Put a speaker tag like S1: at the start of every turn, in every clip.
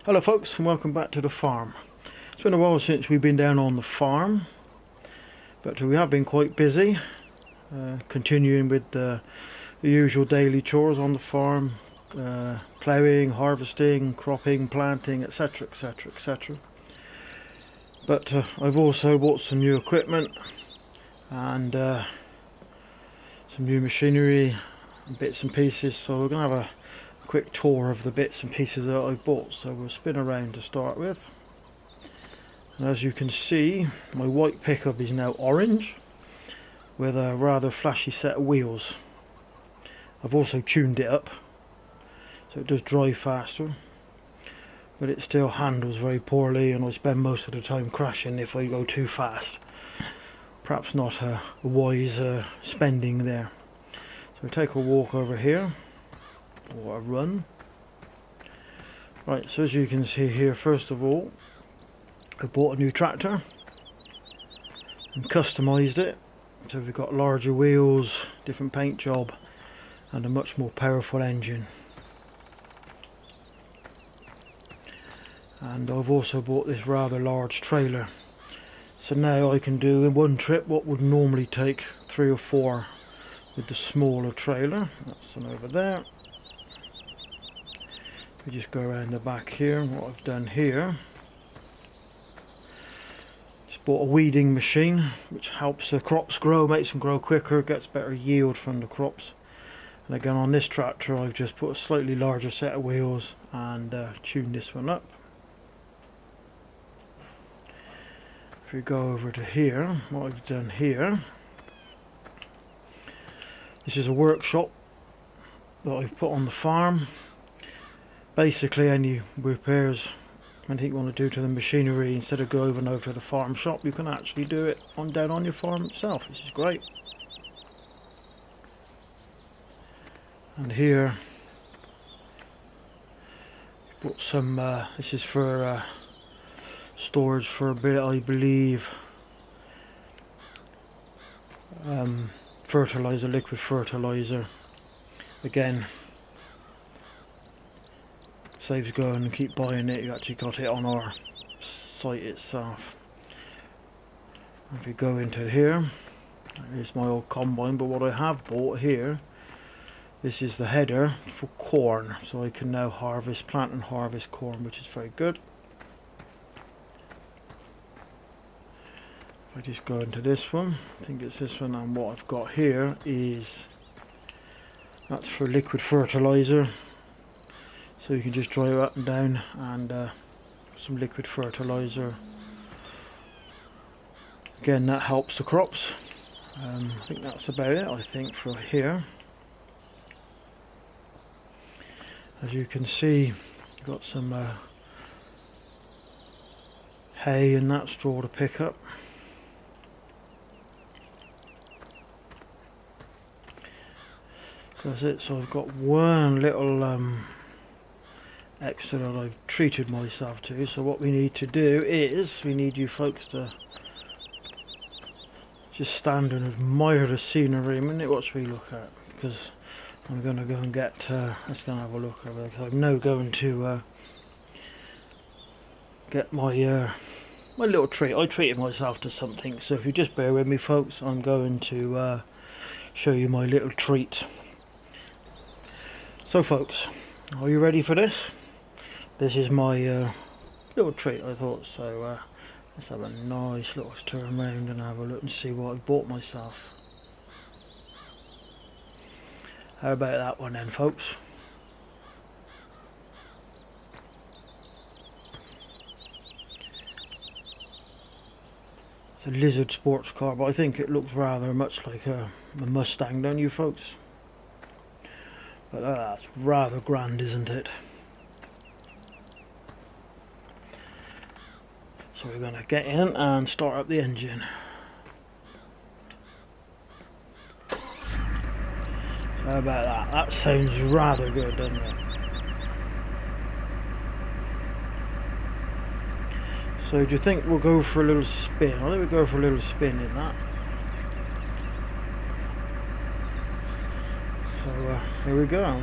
S1: Hello folks, and welcome back to the farm. It's been a while since we've been down on the farm, but we have been quite busy, continuing with the usual daily chores on the farm, ploughing, harvesting, cropping, planting, etc, etc, etc. But I've also bought some new equipment and some new machinery and bits and pieces, so we're going to have a quick tour of the bits and pieces that I've bought. So we'll spin around to start with, and as you can see, my white pickup is now orange with a rather flashy set of wheels. I've also tuned it up so it does drive faster, but it still handles very poorly, and I spend most of the time crashing if I go too fast. Perhaps not a wise spending there. So take a walk over here, or a run. Right, so as you can see here, first of all, I bought a new tractor and customised it. So we've got larger wheels, different paint job, and a much more powerful engine. And I've also bought this rather large trailer. So now I can do in one trip what would normally take 3 or 4 with the smaller trailer. That's one over there. We just go around the back here, and what I've done here, just bought a weeding machine which helps the crops grow, makes them grow quicker, gets better yield from the crops. And again, on this tractor I've just put a slightly larger set of wheels and tuned this one up. If we go over to here, what I've done here, this is a workshop that I've put on the farm. Basically, any repairs, anything you want to do to the machinery, instead of going over to the farm shop, you can actually do it down on your farm itself, which is great. And here, put some. This is for storage for a bit, I believe. Fertilizer, liquid fertilizer. Again, saves going and keep buying it. You actually got it on our site itself. If you go into here, here's my old combine, but what I have bought here, this is the header for corn, so I can now plant and harvest corn, which is very good. If I just go into this one, I think it's this one, and what I've got here is, that's for liquid fertilizer. So you can just dry it up and down, and some liquid fertilizer. Again, that helps the crops. I think that's about it, I think, for here. As you can see, you've got some hay and that straw to pick up. So that's it. So I've got one little extra that I've treated myself to. So what we need to do is, we need you folks to just stand and admire the scenery a minute. What should we look at? Because I'm going to go and get, let's go and have a look over there, because I'm now going to get my my little treat. I treated myself to something, so if you just bear with me folks, I'm going to show you my little treat. So folks, are you ready for this? This is my little treat, I thought. So let's have a nice little turn around and have a look and see what I've bought myself. How about that one then, folks? It's a Lizard sports car, but I think it looks rather much like a Mustang, don't you folks? But that's rather grand, isn't it? So we're going to get in and start up the engine. How about that? That sounds rather good, doesn't it? So do you think we'll go for a little spin? I think we'll go for a little spin in that. So here we go.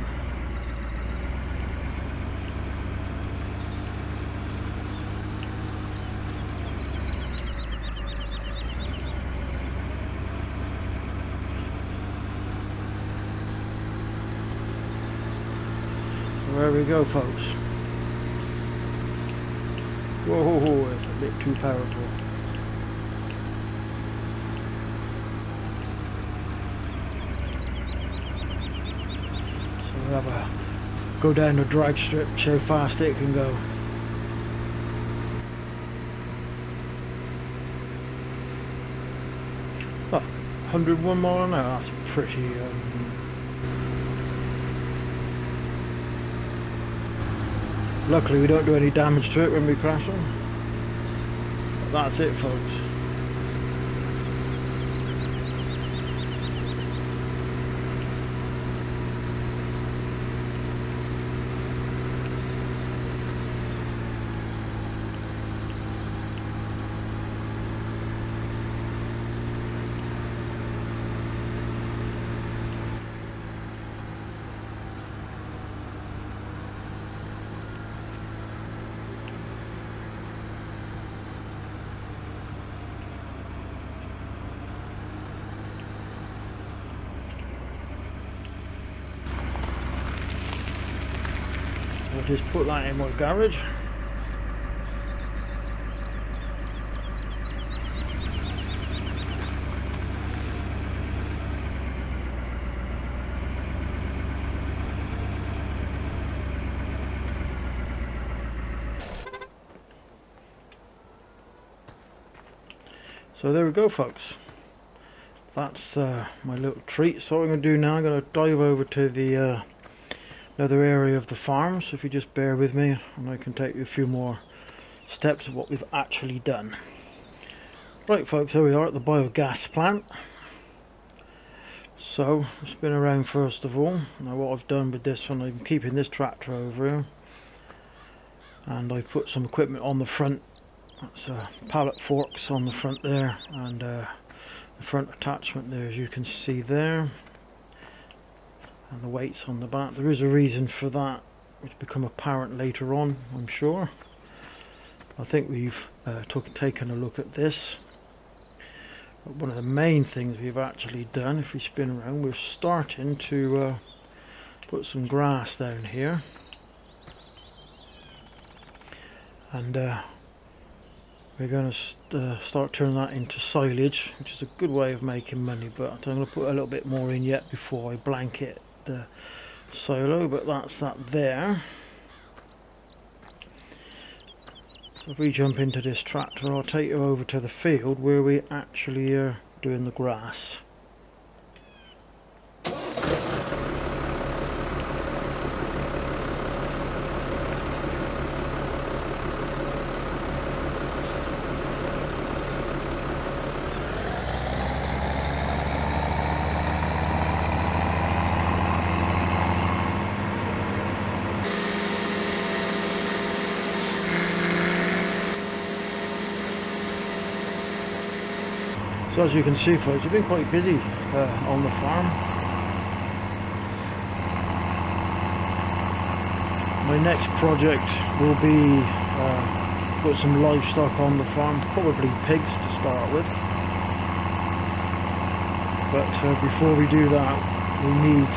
S1: There we go, folks. Whoa, it's a bit too powerful. So we'll have a go down the drag strip, see how fast it can go. Oh, 101 mile an hour, that's pretty luckily we don't do any damage to it when we crash them. But that's it, folks. I'll just put that in my garage. So there we go, folks. That's my little treat. So what I'm going to do now, I'm going to dive over to the another area of the farm, so if you just bear with me and I can take you a few more steps of what we've actually done. Right, folks, here we are at the biogas plant. So spin around first of all. Now what I've done with this one, I'm keeping this tractor over here and I've put some equipment on the front. That's pallet forks on the front there, and the front attachment there, as you can see there, and the weights on the back. There is a reason for that, which will become apparent later on, I'm sure. I think we've taken a look at this. But one of the main things we've actually done, if we spin around, we're starting to put some grass down here, and we're going to start turning that into silage, which is a good way of making money, but I'm going to put a little bit more in yet before I blanket the silo. But that's that there. So if we jump into this tractor, I'll take you over to the field where we actually are doing the grass. So as you can see, folks, we've been quite busy on the farm. My next project will be put some livestock on the farm, probably pigs to start with. But before we do that, we need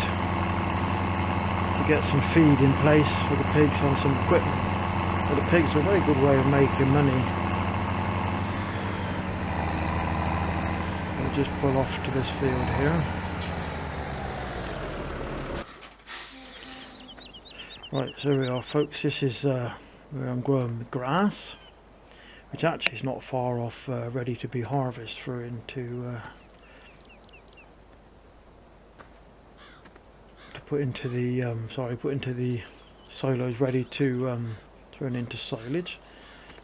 S1: to get some feed in place for the pigs and some equipment. But the pigs are a very good way of making money. Just pull off to this field here. Right, so here we are, folks. This is where I'm growing the grass, which actually is not far off, ready to be harvested through into put into the silos, ready to turn into silage.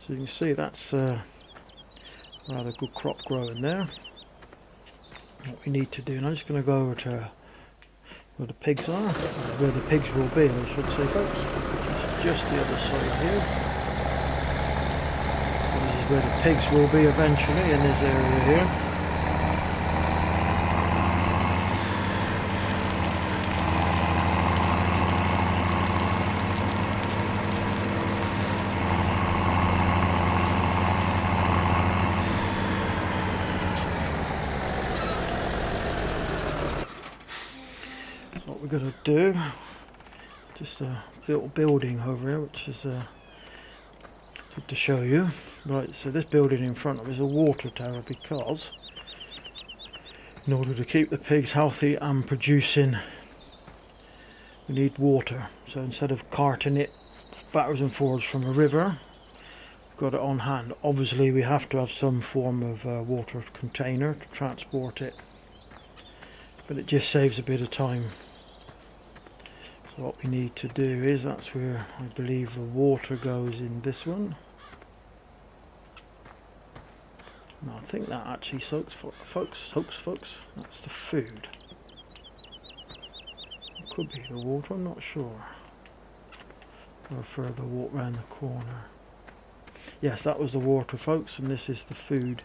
S1: So you can see that's rather good crop growing there. What we need to do, and I'm just going to go over to where the pigs are, or where the pigs will be, I should say, folks. Just the other side here. And this is where the pigs will be eventually, in this area here. What we're going to do, just little building over here, which is good to show you. Right, so this building in front of us is a water tower, because in order to keep the pigs healthy and producing, we need water. So instead of carting it backwards and forwards from a river, we've got it on hand. Obviously we have to have some form of water container to transport it, but it just saves a bit of time. So what we need to do is, that's where I believe the water goes, in this one. No, I think that actually soaks, folks, that's the food. It could be the water, I'm not sure. Or further walk round the corner. Yes, that was the water, folks, and this is the food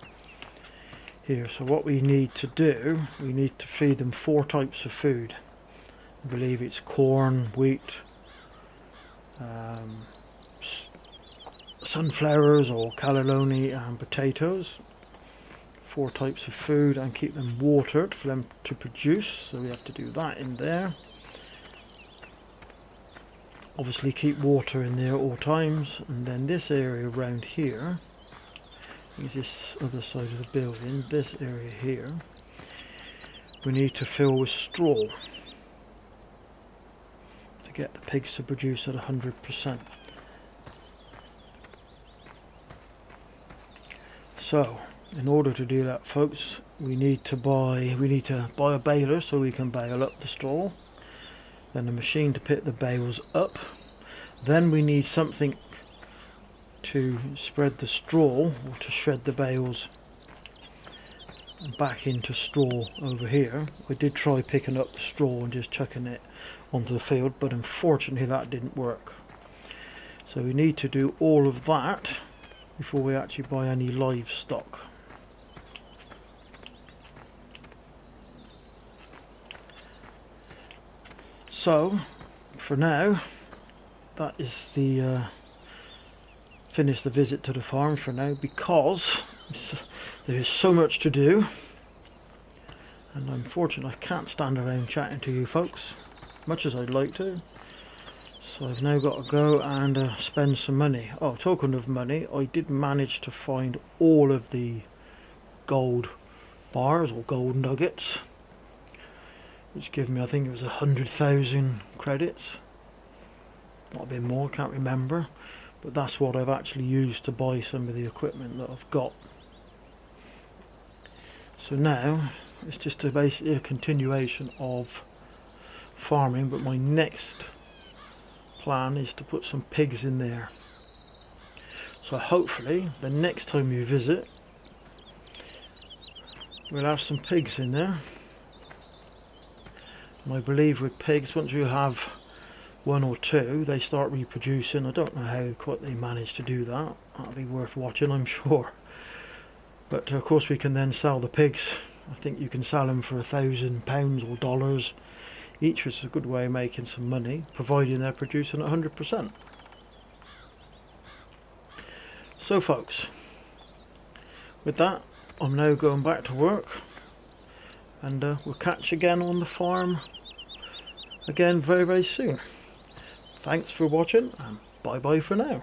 S1: here. So what we need to do, we need to feed them 4 types of food. I believe it's corn, wheat, sunflowers or cannelloni, and potatoes. 4 types of food, and keep them watered for them to produce. So we have to do that in there. Obviously keep water in there at all times. And then this area around here is this other side of the building. This area here we need to fill with straw to get the pigs to produce at 100%. So in order to do that, folks, we need to buy a baler so we can bale up the straw, then a machine to pick the bales up, then we need something to spread the straw, or to shred the bales back into straw over here. We did try picking up the straw and just chucking it onto the field, but unfortunately that didn't work. So we need to do all of that before we actually buy any livestock. So for now, that is the finish the visit to the farm for now, because there is so much to do, and unfortunately I can't stand around chatting to you folks much as I'd like to. So I've now got to go and spend some money. Oh, talking of money, I did manage to find all of the gold bars or gold nuggets, which gave me, I think it was 100,000 credits. Might have been more, can't remember. But that's what I've actually used to buy some of the equipment that I've got. So now it's just basically a continuation of farming, but my next plan is to put some pigs in there. So hopefully the next time you visit, we'll have some pigs in there. And I believe with pigs, once you have 1 or 2, they start reproducing. I don't know how quite they manage to do that. That'll be worth watching, I'm sure. But of course we can then sell the pigs. I think you can sell them for £1,000 or dollars each, which is a good way of making some money, providing they're producing 100%. So folks, with that, I'm now going back to work, and we'll catch you again on the farm again very, very soon. Thanks for watching, and bye bye for now.